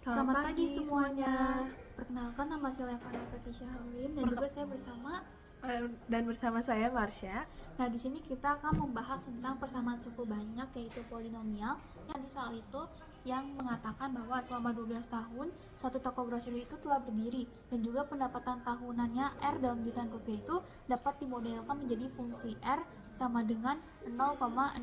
Selamat pagi semuanya. Perkenalkan, nama saya Levana Pratisya Halim dan juga saya bersama saya Marsha. Nah, di sini kita akan membahas tentang persamaan suku banyak, yaitu polinomial. Yang di soal itu yang mengatakan bahwa selama 12 tahun suatu toko grosir itu telah berdiri dan juga pendapatan tahunannya R dalam jutaan rupiah itu dapat dimodelkan menjadi fungsi R sama dengan 0,001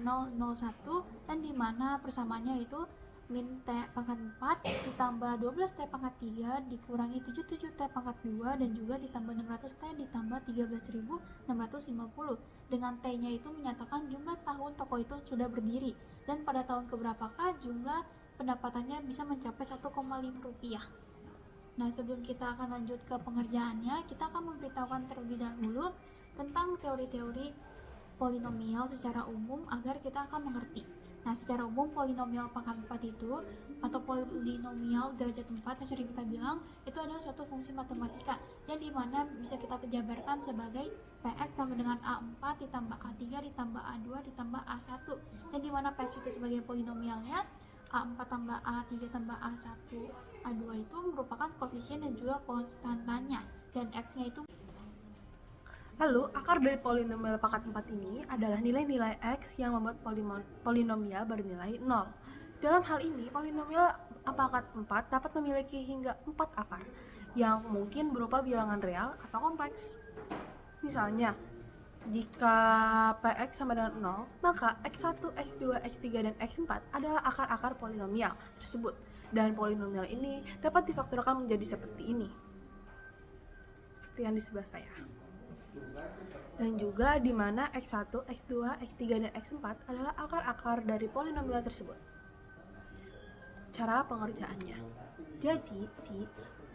dan dimana persamaannya itu min T pangkat 4 ditambah 12 T pangkat 3 dikurangi 77 T pangkat 2 dan juga ditambah 600 T ditambah 13.650. Dengan T-nya itu menyatakan jumlah tahun toko itu sudah berdiri dan pada tahun keberapakah jumlah pendapatannya bisa mencapai 1,5 rupiah. Nah, sebelum kita akan lanjut ke pengerjaannya, kita akan memberitahukan terlebih dahulu tentang teori-teori polinomial secara umum agar kita akan mengerti. Nah, secara umum polinomial pangkat 4 itu atau polinomial derajat 4 yang sering kita bilang itu adalah suatu fungsi matematika yang dimana bisa kita jabarkan sebagai Px sama dengan A4 ditambah A3 ditambah A2 ditambah A1 yang dimana Px itu sebagai polinomialnya A4 tambah A3 tambah A1 A2 itu merupakan koefisien dan juga konstantanya dan X-nya itu. Lalu, akar dari polinomial pangkat 4 ini adalah nilai-nilai X yang membuat polinomial bernilai 0. Dalam hal ini, polinomial pangkat 4 dapat memiliki hingga 4 akar, yang mungkin berupa bilangan real atau kompleks. Misalnya, jika Px sama dengan 0, maka X1, X2, X3, dan X4 adalah akar-akar polinomial tersebut. Dan polinomial ini dapat difaktorkan menjadi seperti ini. Seperti yang di sebelah saya. Dan juga di mana X1, X2, X3, dan X4 adalah akar-akar dari polinomial tersebut. Cara pengerjaannya. Jadi,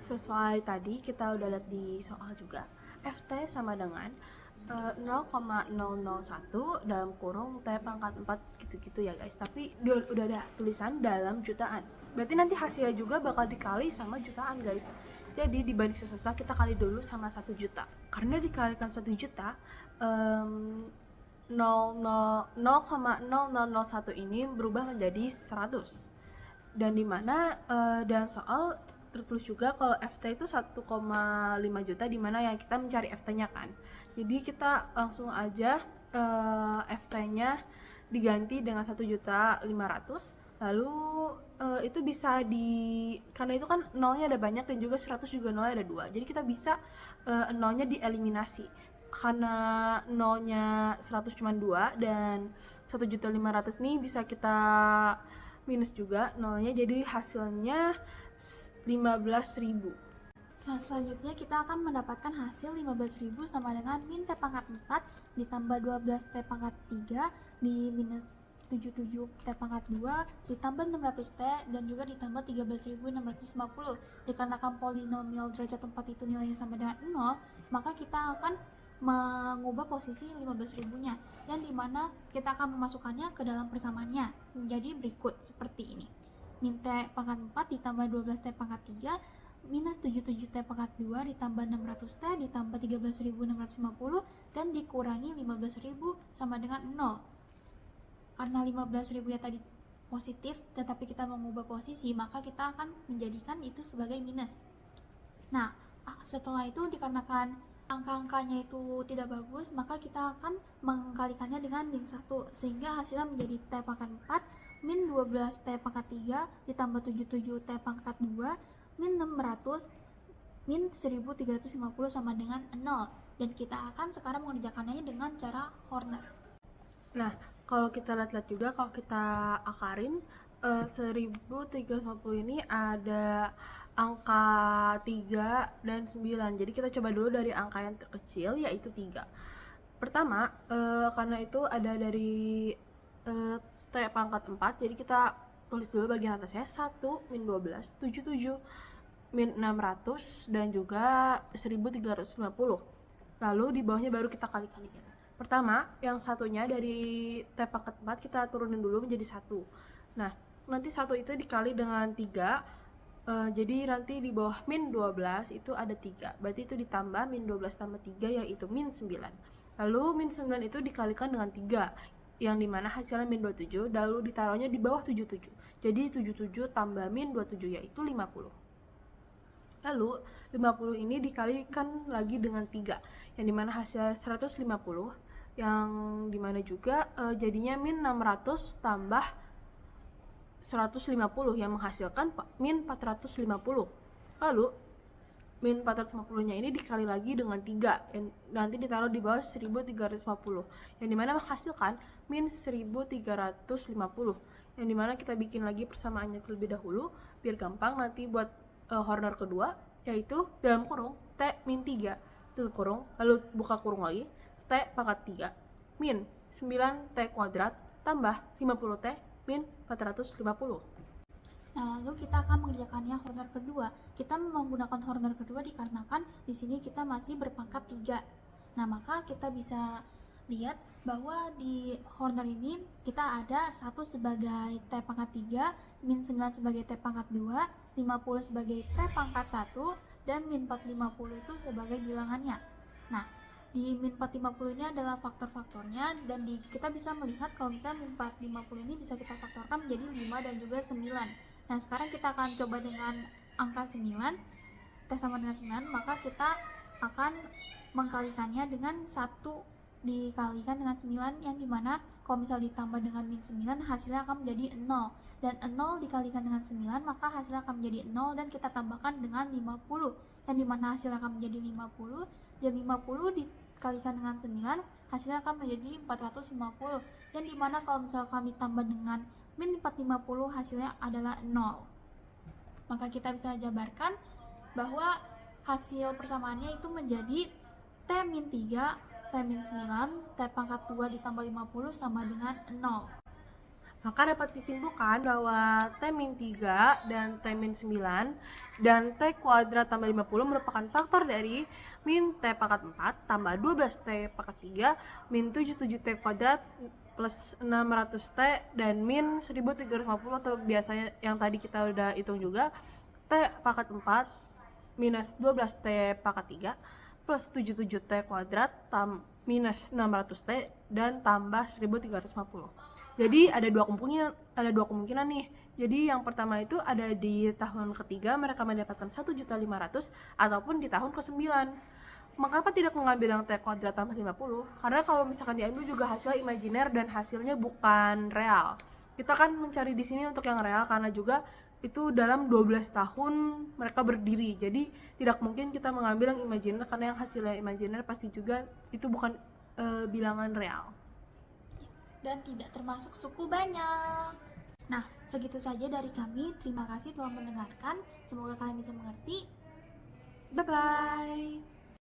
sesuai tadi kita udah lihat di soal juga, Ft sama dengan 0,001 dalam kurung T pangkat 4 gitu-gitu ya guys. Tapi udah ada tulisan dalam jutaan. Berarti nanti hasilnya juga bakal dikali sama jutaan guys. Jadi dibanding susah kita kali dulu sama 1 juta. Karena dikalikan 1 juta 0,0001 ini berubah menjadi 100. Dan dimana dalam soal tertulis juga kalau FT itu 1,5 juta dimana yang kita mencari FT-nya kan. Jadi kita langsung aja FT-nya diganti dengan 1.500.000. Lalu itu bisa karena itu kan nolnya ada banyak dan juga 100 juga nolnya ada 2. Jadi kita bisa nolnya dieliminasi. Karena nolnya 100 cuma 2 dan 1.500.000 nih bisa kita minus juga nolnya, jadi hasilnya 15.000. Nah, selanjutnya kita akan mendapatkan hasil 15.000 sama dengan min T pangkat 4 ditambah 12 T pangkat 3 di minus 77 T pangkat 2 ditambah 600 T dan juga ditambah 13.650. Dikarenakan polinomial derajat 4 itu nilainya sama dengan 0, maka kita akan mengubah posisi 15.000-nya yang dimana kita akan memasukkannya ke dalam persamaannya menjadi berikut seperti ini. Min T pangkat 4 ditambah 12 T pangkat 3 minus 77 T pangkat 2 ditambah 600 T ditambah 13.650 dan dikurangi 15.000 sama dengan 0. Karena 15.000 ya tadi positif tetapi kita mengubah posisi, maka kita akan menjadikan itu sebagai minus. Nah, setelah itu dikarenakan angka-angkanya itu tidak bagus, maka kita akan mengkalikannya dengan min 1 sehingga hasilnya menjadi T pangkat 4 min 12 T pangkat 3 ditambah 77 T pangkat 2 min 600 min 1350 sama dengan 0. Dan kita akan sekarang mengerjakannya dengan cara Horner. Nah, kalau kita lihat-lihat juga, kalau kita akarin 1350 ini ada angka 3 dan 9. Jadi kita coba dulu dari angka yang terkecil yaitu 3. Pertama, karena itu ada dari T pangkat 4, jadi kita tulis dulu bagian atasnya 1 min 12, 77 min 600 dan juga 1350. Lalu di bawahnya baru kita kali-kalikan. Pertama, yang satunya dari T pangkat 4 kita turunin dulu menjadi 1. Nah, nanti 1 itu dikali dengan 3, jadi nanti di bawah min 12 itu ada 3. Berarti itu ditambah min 12 tambah 3 yaitu min 9. Lalu min 9 itu dikalikan dengan 3. yang dimana hasilnya min 27, lalu ditaruhnya di bawah 77. Jadi 77 tambah min 27 yaitu 50. Lalu 50 ini dikalikan lagi dengan 3, yang dimana hasilnya 150, yang dimana juga jadinya min 600 tambah 150 yang menghasilkan min 450. Lalu min 450 nya ini dikali lagi dengan 3 yang nanti ditaruh di bawah 1350, yang dimana menghasilkan min 1350, yang dimana kita bikin lagi persamaannya terlebih dahulu biar gampang nanti buat Horner kedua, yaitu dalam kurung T min 3 tutup kurung, lalu buka kurung lagi T pangkat 3 min 9 T kuadrat tambah 50 T min 450. Nah, lalu kita akan mengerjakannya Horner kedua. Kita menggunakan Horner kedua dikarenakan di sini kita masih berpangkat 3. Nah, maka kita bisa lihat bahwa di Horner ini kita ada 1 sebagai T pangkat 3, min 9 sebagai T pangkat 2, 50 sebagai T pangkat 1, dan min 450 itu sebagai bilangannya. Nah, di min 450 ini adalah faktor-faktornya, dan kita bisa melihat kalau misalnya min 450 ini bisa kita faktorkan menjadi 5 dan juga 9. Nah, sekarang kita akan coba dengan angka 9, T sama dengan 9, maka kita akan mengkalikannya dengan 1 dikalikan dengan 9, yang dimana kalau misal ditambah dengan min 9 hasilnya akan menjadi 0, dan 0 dikalikan dengan 9 maka hasilnya akan menjadi 0, dan kita tambahkan dengan 50, yang dimana hasilnya akan menjadi 50, dan 50 dikalikan dengan 9 hasilnya akan menjadi 450, yang dimana kalau misalkan ditambah dengan min 450 hasilnya adalah 0. Maka kita bisa jabarkan bahwa hasil persamaannya itu menjadi T min 3, T min 9, T pangkat 2 ditambah 50 sama dengan 0. Maka dapat disimpulkan bahwa T min 3 dan T min 9 dan T kuadrat tambah 50 merupakan faktor dari min T pangkat 4 tambah 12 T pangkat 3 min 77 T kuadrat plus 600 T dan min 1350, atau biasanya yang tadi kita udah hitung juga T pangkat 4 minus 12 T pangkat 3 plus 77 T kuadrat minus 600 T dan tambah 1350. Jadi ada dua kemungkinan nih. Jadi yang pertama itu ada di tahun ketiga mereka mendapatkan 1.500.000 ataupun di tahun ke-9. Mengapa tidak mengambil yang T kuadrat tambah 50? Karena kalau misalkan diambil juga hasilnya imajiner dan hasilnya bukan real. Kita kan mencari di sini untuk yang real karena juga itu dalam 12 tahun mereka berdiri. Jadi tidak mungkin kita mengambil yang imajiner karena yang hasilnya imajiner pasti juga itu bukan bilangan real. Dan tidak termasuk suku banyak. Nah, segitu saja dari kami. Terima kasih telah mendengarkan. Semoga kalian bisa mengerti. Bye-bye!